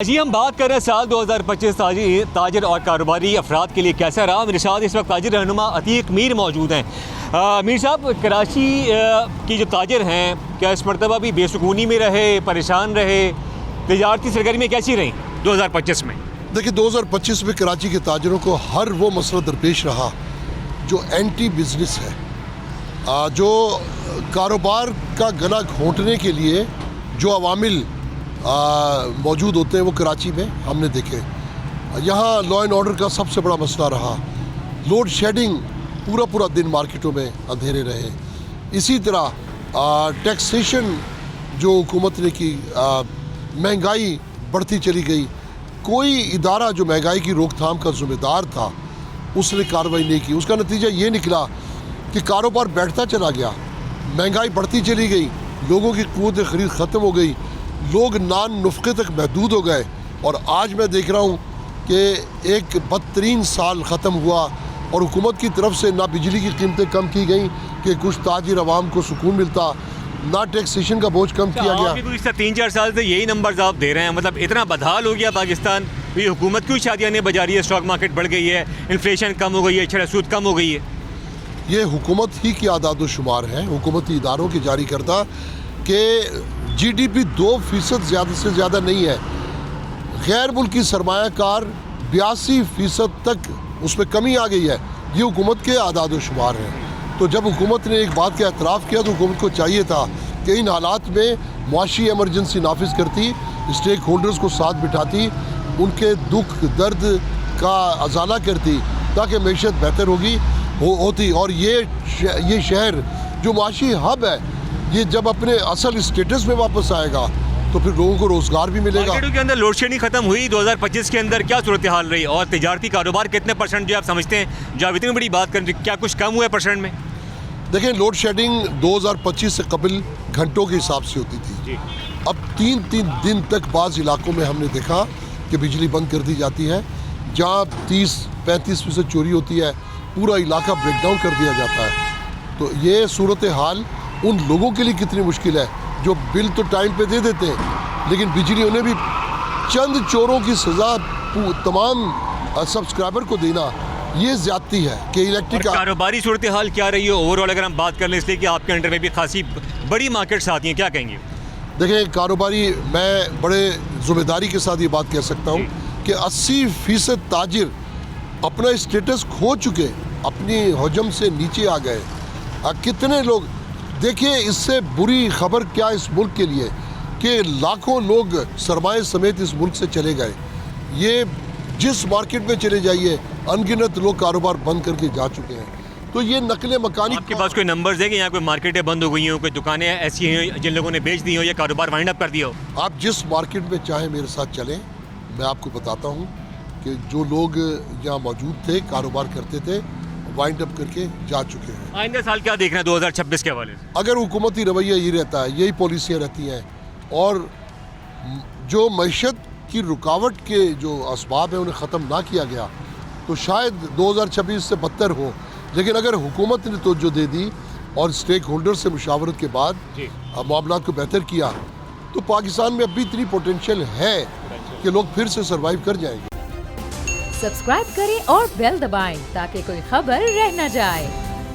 जी हम बात कर रहे हैं साल 2025 ताजिर और कारोबारी अफराद के लिए कैसा रहा। मेरे साथ इस वक्त ताजिर रहनुमा अतीक मीर मौजूद हैं। मीर साहब, कराची की जो ताजिर हैं क्या इस मरतबा भी बेसुकूनी में रहे, परेशान रहे, तजारती सरगर्मियाँ कैसी रहीं 2025 में? देखिए 2025 में कराची के ताजिरों को हर वो मसला दरपेश रहा जो एंटी बिजनेस है, जो कारोबार का गला घोंटने के लिए जो अवामिल मौजूद होते हैं वो कराची में हमने देखे। यहाँ लॉ एंड ऑर्डर का सबसे बड़ा मसला रहा, लोड शेडिंग, पूरा दिन मार्केटों में अंधेरे रहे। इसी तरह टैक्सेशन जो हुकूमत ने की, महंगाई बढ़ती चली गई। कोई इदारा जो महंगाई की रोकथाम का ज़िम्मेदार था उसने कार्रवाई नहीं की। उसका नतीजा ये निकला कि कारोबार बैठता चला गया, महंगाई बढ़ती चली गई, लोगों की क़ुव्वत ख़रीद ख़त्म हो गई, लोग नान नुफ़्क़े तक महदूद हो गए। और आज मैं देख रहा हूँ कि एक बदतरीन साल ख़त्म हुआ और हुकूमत की तरफ से ना बिजली की कीमतें कम की गई कि कुछ ताजिर अवाम को सुकून मिलता, ना टैक्सेशन का बोझ कम किया गया। पिछले 3-4 साल से यही नंबर आप दे रहे हैं, मतलब इतना बदहाल हो गया पाकिस्तान। ये हुकूमत क्यों शादियाँ नहीं बजा रही है? स्टॉक मार्केट बढ़ गई है, इन्फ्लेशन कम हो गई है, शरह सूद कम हो गई है। ये हुकूमत ही की आदाद शुमार है, हुकूमती इदारों की जारी करदा कि GDP 2% ज़्यादा से ज़्यादा नहीं है। गैर मुल्की सरमायाकार 82% तक उसमें कमी आ गई है। ये हुकूमत के आदाद शुमार हैं। तो जब हुकूमत ने एक बात का एतराफ़ किया तो हुकूमत को चाहिए था कि इन हालात में मुआशी एमरजेंसी नाफिज करती, स्टेक होल्डर्स को साथ बिठाती, उनके दुख दर्द का अजाला करती ताकि मैशत बेहतर होती। और ये शहर जो मुआशी हब है, ये जब अपने असल स्टेटस में वापस आएगा तो फिर लोगों को रोज़गार भी मिलेगा। मार्केटों के अंदर लोड शेडिंग खत्म हुई 2025 के अंदर, क्या सूरत हाल रही? और तिजारती कारोबार कितने % जो आप समझते हैं, जब इतनी बड़ी बात करें, क्या कुछ कम हुआ है % में? देखें, लोड शेडिंग 2025 से कबल घंटों के हिसाब से होती थी। अब 3 दिन तक बाज़ इलाकों में हमने देखा कि बिजली बंद कर दी जाती है। जहाँ 30-35% चोरी होती है, पूरा इलाका ब्रेकडाउन कर दिया जाता है। तो ये सूरत हाल उन लोगों के लिए कितनी मुश्किल है जो बिल तो टाइम पे दे देते हैं, लेकिन बिजली उन्हें भी चंद चोरों की सज़ा तमाम सब्सक्राइबर को देना, ये ज़्यादती है कि इलेक्ट्रिक। कारोबारी सूरत हाल क्या रही है ओवरऑल, अगर हम बात कर लें, इसलिए कि आपके अंडर में भी खासी बड़ी मार्केट्स आती हैं, क्या कहेंगे? देखें, कारोबारी, मैं बड़े ज़िम्मेदारी के साथ ये बात कह सकता हूँ कि 80% ताजिर अपना स्टेटस खो चुके, अपनी हजम से नीचे आ गए। कितने लोग, देखिए इससे बुरी खबर क्या इस मुल्क के लिए कि लाखों लोग सरमाए समेत इस मुल्क से चले गए। ये जिस मार्केट में चले जाइए, अनगिनत लोग कारोबार बंद करके जा चुके हैं। तो ये नकले मकानी। आपके पास कोई नंबर्स है कि यहाँ कोई मार्केटें बंद हो गई हो, कोई दुकानें ऐसी हैं जिन लोगों ने बेच दी हो या कारोबार वाइंड अप कर दिया हो? आप जिस मार्केट में चाहे मेरे साथ चलें, मैं आपको बताता हूँ कि जो लोग यहाँ मौजूद थे, कारोबार करते थे, वाइंड अप करके जा चुके हैं। आइंदा साल क्या देख रहे हैं 2026 के हवाले से? अगर हुकूमती रवैया ये रहता है, यही पॉलिसियाँ रहती हैं और जो मईशत की रुकावट के जो असबाब हैं उन्हें ख़त्म ना किया गया तो शायद 2026 से बदतर हो। लेकिन अगर हुकूमत ने तवज्जो दे दी और स्टेक होल्डर से मुशावरत के बाद मामलात को बेहतर किया तो पाकिस्तान में अभी इतनी पोटेंशियल है कि लोग फिर से सर्वाइव कर जाएंगे। सब्सक्राइब करें और बेल दबाएं ताकि कोई खबर रह न जाए।